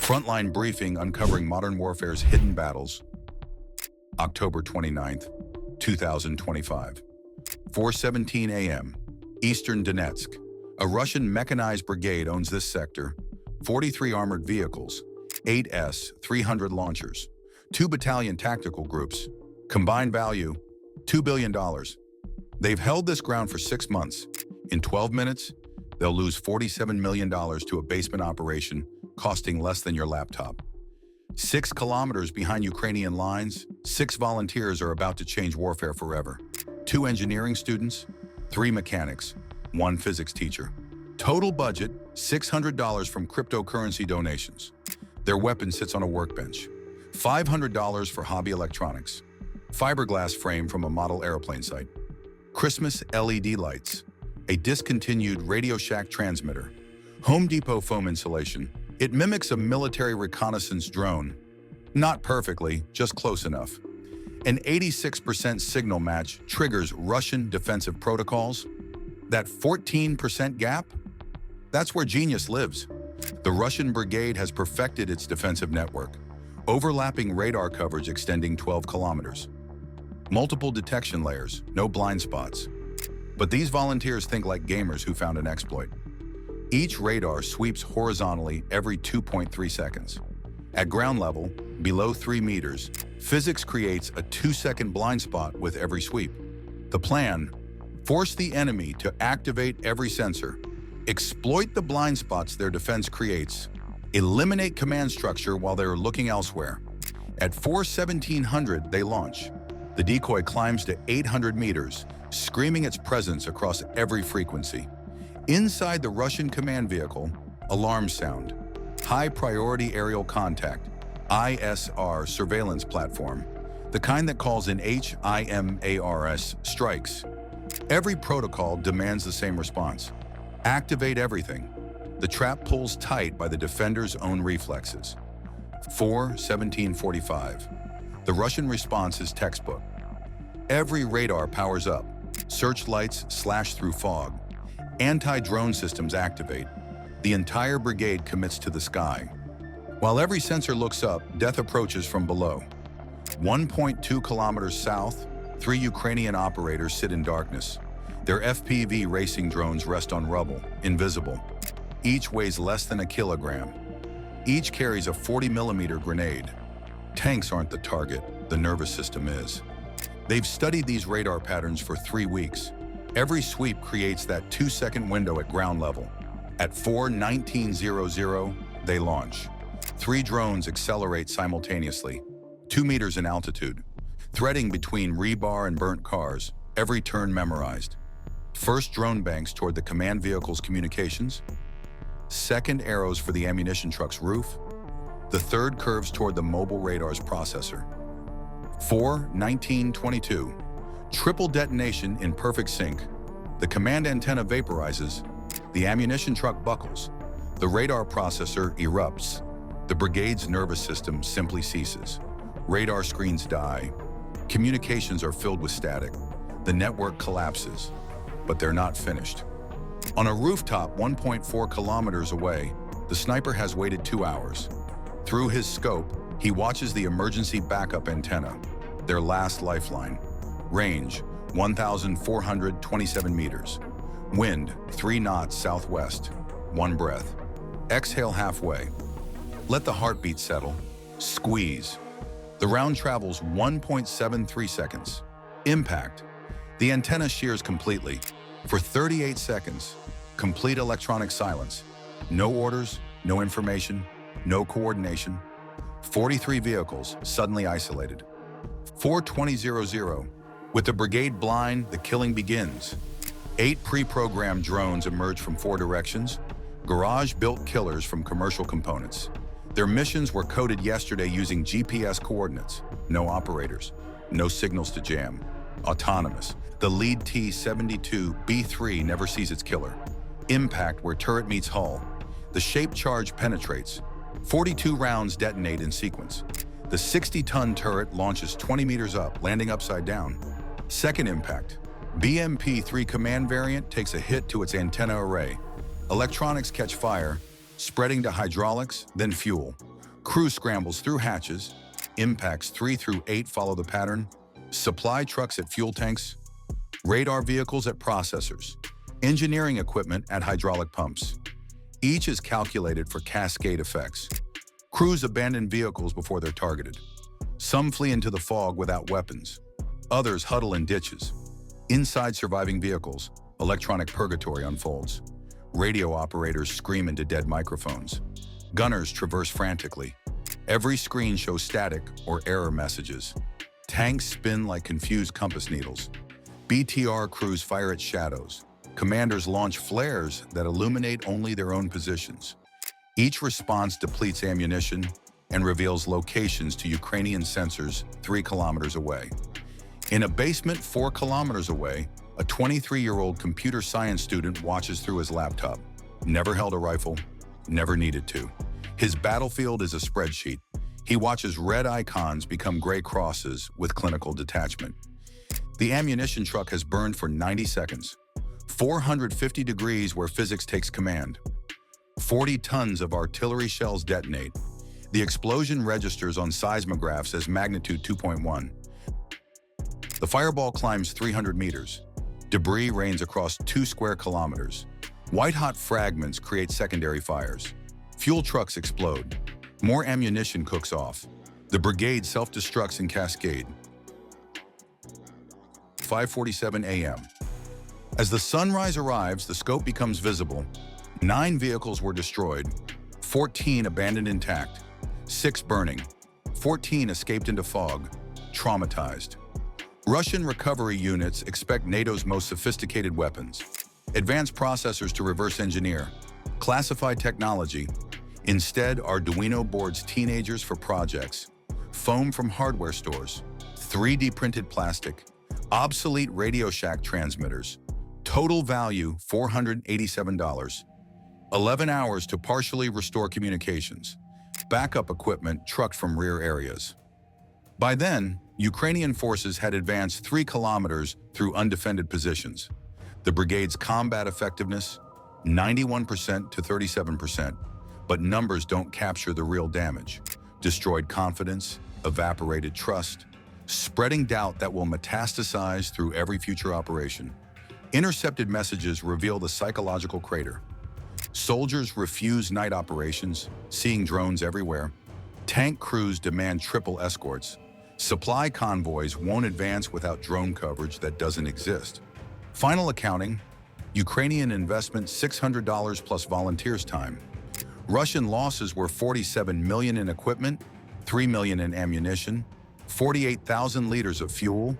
Frontline briefing uncovering modern warfare's hidden battles. October 29th, 2025. 4:17 a.m. Eastern Donetsk. A Russian mechanized brigade owns this sector. 43 armored vehicles, 8 S-300 launchers, 2 battalion tactical groups. Combined value, $2 billion. They've held this ground for 6 months. In 12 minutes, they'll lose $47 million to a basement operation costing less than your laptop. 6 kilometers behind Ukrainian lines, 6 volunteers are about to change warfare forever. 2 engineering students, 3 mechanics, 1 physics teacher. Total budget, $600 from cryptocurrency donations. Their weapon sits on a workbench. $500 for hobby electronics. Fiberglass frame from a model airplane site. Christmas LED lights. A discontinued Radio Shack transmitter. Home Depot foam insulation. It mimics a military reconnaissance drone. Not perfectly, just close enough. An 86% signal match triggers Russian defensive protocols. That 14% gap? That's where genius lives. The Russian brigade has perfected its defensive network. Overlapping radar coverage extending 12 kilometers. Multiple detection layers, no blind spots. But these volunteers think like gamers who found an exploit. Each radar sweeps horizontally every 2.3 seconds. At ground level, below 3 meters, physics creates a 2-second blind spot with every sweep. The plan: force the enemy to activate every sensor, exploit the blind spots their defense creates, eliminate command structure while they're looking elsewhere. At 4:1700, they launch. The decoy climbs to 800 meters, screaming its presence across every frequency. Inside the Russian command vehicle, alarms sound. High priority aerial contact, ISR surveillance platform, the kind that calls in HIMARS strikes. Every protocol demands the same response. Activate everything. The trap pulls tight by the defender's own reflexes. 4:1745. The Russian response is textbook. Every radar powers up. Searchlights slash through fog. Anti-drone systems activate. The entire brigade commits to the sky. While every sensor looks up, death approaches from below. 1.2 kilometers south, 3 Ukrainian operators sit in darkness. Their FPV racing drones rest on rubble, invisible. Each weighs less than a kilogram. Each carries a 40mm grenade. Tanks aren't the target, the nervous system is. They've studied these radar patterns for 3 weeks. Every sweep creates that 2-second window at ground level. At 4:1900, they launch. 3 drones accelerate simultaneously, 2 meters in altitude, threading between rebar and burnt cars, every turn memorized. First drone banks toward the command vehicle's communications. Second arrows for the ammunition truck's roof. The third curves toward the mobile radar's processor. 4:1922. Triple detonation in perfect sync. The command antenna vaporizes. The ammunition truck buckles. The radar processor erupts. The brigade's nervous system simply ceases. Radar screens die. Communications are filled with static. The network collapses. But they're not finished. On a rooftop 1.4 kilometers away, the sniper has waited 2 hours. Through his scope, he watches the emergency backup antenna, their last lifeline. Range, 1,427 meters. Wind, 3 knots southwest. 1 breath. Exhale halfway. Let the heartbeat settle. Squeeze. The round travels 1.73 seconds. Impact. The antenna shears completely. For 38 seconds, complete electronic silence. No orders, no information, no coordination. 43 vehicles suddenly isolated. 4:2000. With the brigade blind, the killing begins. 8 pre-programmed drones emerge from 4 directions, garage-built killers from commercial components. Their missions were coded yesterday using GPS coordinates. No operators, no signals to jam. Autonomous. The lead T-72B3 never sees its killer. Impact where turret meets hull. The shape charge penetrates. 42 rounds detonate in sequence. The 60-ton turret launches 20 meters up, landing upside down. Second impact. BMP-3 command variant takes a hit to its antenna array. Electronics catch fire, spreading to hydraulics, then fuel. Crew scrambles through hatches, impacts 3 through 8 follow the pattern, supply trucks at fuel tanks, radar vehicles at processors, engineering equipment at hydraulic pumps. Each is calculated for cascade effects. Crews abandon vehicles before they're targeted. Some flee into the fog without weapons. Others huddle in ditches. Inside surviving vehicles, electronic purgatory unfolds. Radio operators scream into dead microphones. Gunners traverse frantically. Every screen shows static or error messages. Tanks spin like confused compass needles. BTR crews fire at shadows. Commanders launch flares that illuminate only their own positions. Each response depletes ammunition and reveals locations to Ukrainian sensors 3 kilometers away. In a basement 4 kilometers away, a 23-year-old computer science student watches through his laptop. Never held a rifle, never needed to. His battlefield is a spreadsheet. He watches red icons become gray crosses with clinical detachment. The ammunition truck has burned for 90 seconds. 450 degrees where physics takes command. 40 tons of artillery shells detonate. The explosion registers on seismographs as magnitude 2.1. The fireball climbs 300 meters. Debris rains across 2 square kilometers. White-hot fragments create secondary fires. Fuel trucks explode. More ammunition cooks off. The brigade self-destructs in cascade. 5:47 a.m. As the sunrise arrives, the scope becomes visible. 9 vehicles were destroyed, 14 abandoned intact, 6 burning, 14 escaped into fog, traumatized. Russian recovery units expect NATO's most sophisticated weapons, advanced processors to reverse engineer, classified technology. Instead, Arduino boards teenagers for projects, foam from hardware stores, 3D printed plastic, obsolete Radio Shack transmitters. Total value $487. 11 hours to partially restore communications. Backup equipment trucked from rear areas. By then, Ukrainian forces had advanced 3 kilometers through undefended positions. The brigade's combat effectiveness, 91% to 37%. But numbers don't capture the real damage. Destroyed confidence, evaporated trust, spreading doubt that will metastasize through every future operation. Intercepted messages reveal the psychological crater. Soldiers refuse night operations, seeing drones everywhere. Tank crews demand triple escorts. Supply convoys won't advance without drone coverage that doesn't exist. Final accounting, Ukrainian investment $600 plus volunteers' time. Russian losses were 47 million in equipment, 3 million in ammunition, 48,000 liters of fuel,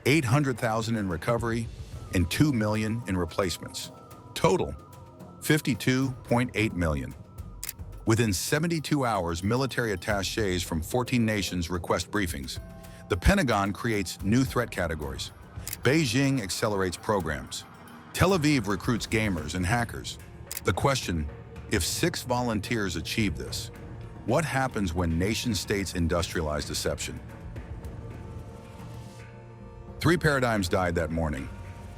800,000 in recovery, and 2 million in replacements. Total, 52.8 million. Within 72 hours, military attachés from 14 nations request briefings. The Pentagon creates new threat categories. Beijing accelerates programs. Tel Aviv recruits gamers and hackers. The question, if 6 volunteers achieve this, what happens when nation-states industrialize deception? 3 paradigms died that morning.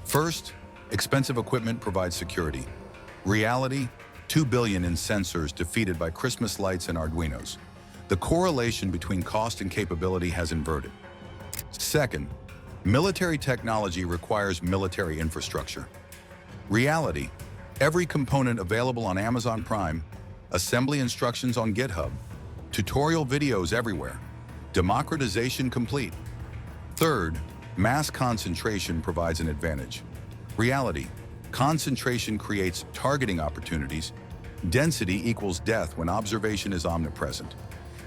First, expensive equipment provides security. Reality, 2 billion in sensors defeated by Christmas lights and Arduinos. The correlation between cost and capability has inverted. Second, military technology requires military infrastructure. Reality, every component available on Amazon Prime, assembly instructions on GitHub, tutorial videos everywhere, democratization complete. Third, mass concentration provides an advantage. Reality, concentration creates targeting opportunities. Density equals death when observation is omnipresent.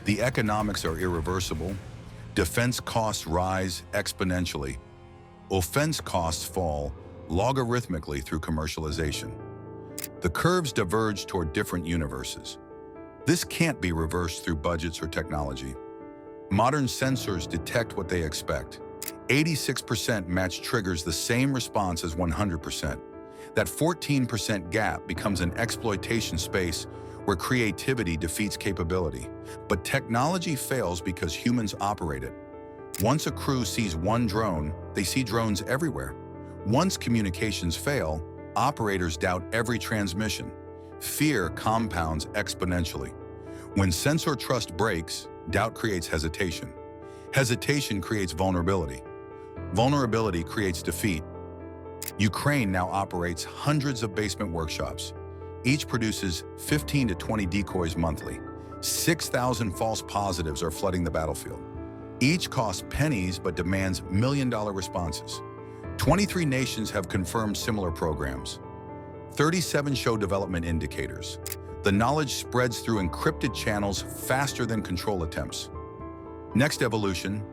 The economics are irreversible. Defense costs rise exponentially. Offense costs fall logarithmically through commercialization. The curves diverge toward different universes. This can't be reversed through budgets or technology. Modern sensors detect what they expect. 86% match triggers the same response as 100%. That 14% gap becomes an exploitation space where creativity defeats capability. But technology fails because humans operate it. Once a crew sees one drone, they see drones everywhere. Once communications fail, operators doubt every transmission. Fear compounds exponentially. When sensor trust breaks, doubt creates hesitation. Hesitation creates vulnerability. Vulnerability creates defeat. Ukraine now operates hundreds of basement workshops. Each produces 15 to 20 decoys monthly. 6,000 false positives are flooding the battlefield. Each costs pennies but demands million-dollar responses. 23 nations have confirmed similar programs. 37 show development indicators. The knowledge spreads through encrypted channels faster than control attempts. Next evolution,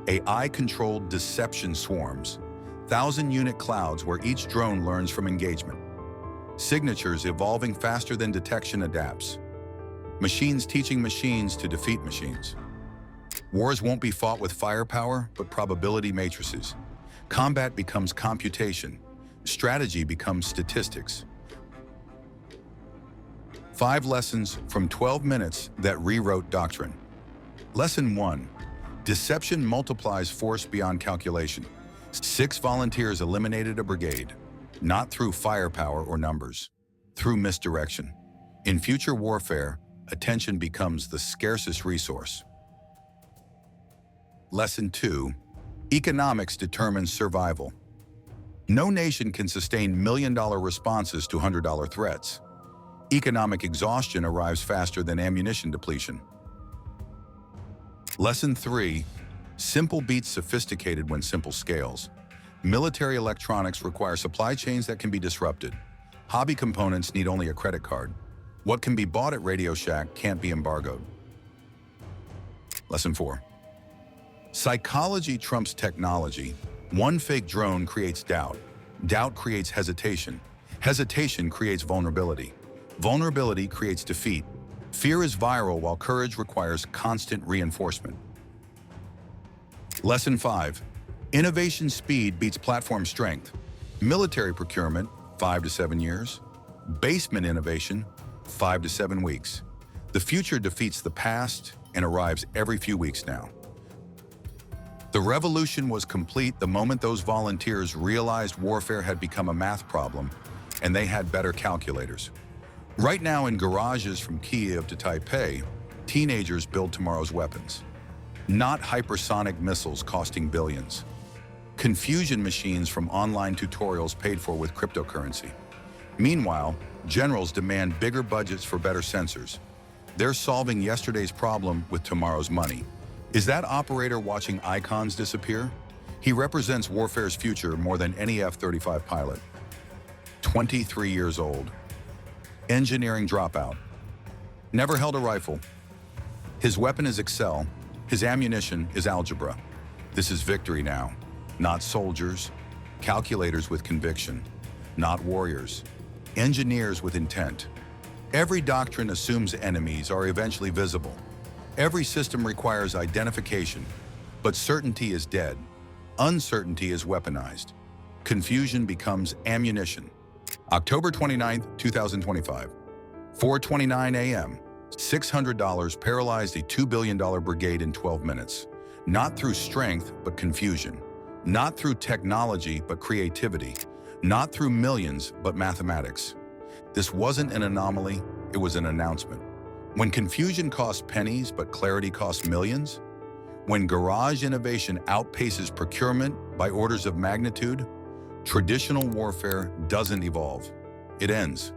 AI-controlled deception swarms. 1,000-unit clouds where each drone learns from engagement. Signatures evolving faster than detection adapts. Machines teaching machines to defeat machines. Wars won't be fought with firepower, but probability matrices. Combat becomes computation. Strategy becomes statistics. 5 lessons from 12 minutes that rewrote doctrine. Lesson 1. Deception multiplies force beyond calculation. 6 volunteers eliminated a brigade, not through firepower or numbers, through misdirection. In future warfare, attention becomes the scarcest resource. Lesson 2. Economics determines survival. No nation can sustain million-dollar responses to $100 threats. Economic exhaustion arrives faster than ammunition depletion. Lesson 3. Simple beats sophisticated when simple scales. Military electronics require supply chains that can be disrupted. Hobby components need only a credit card. What can be bought at Radio Shack can't be embargoed. Lesson 4. Psychology trumps technology. One fake drone creates doubt. Doubt creates hesitation. Hesitation creates vulnerability. Vulnerability creates defeat. Fear is viral while courage requires constant reinforcement. Lesson 5. Innovation speed beats platform strength. Military procurement, 5 to 7 years. Basement innovation, 5 to 7 weeks. The future defeats the past and arrives every few weeks now. The revolution was complete the moment those volunteers realized warfare had become a math problem and they had better calculators. Right now in garages from Kiev to Taipei, teenagers build tomorrow's weapons. Not hypersonic missiles costing billions. Confusion machines from online tutorials paid for with cryptocurrency. Meanwhile, generals demand bigger budgets for better sensors. They're solving yesterday's problem with tomorrow's money. Is that operator watching icons disappear? He represents warfare's future more than any F-35 pilot. 23 years old. Engineering dropout. Never held a rifle. His weapon is Excel. His ammunition is algebra. This is victory now. Not soldiers. Calculators with conviction. Not warriors. Engineers with intent. Every doctrine assumes enemies are eventually visible. Every system requires identification, but certainty is dead. Uncertainty is weaponized. Confusion becomes ammunition. October 29, 2025. 4:29 a.m. $600 paralyzed a $2 billion brigade in 12 minutes. Not through strength, but confusion. Not through technology, but creativity. Not through millions, but mathematics. This wasn't an anomaly, it was an announcement. When confusion costs pennies, but clarity costs millions? When garage innovation outpaces procurement by orders of magnitude? Traditional warfare doesn't evolve, it ends.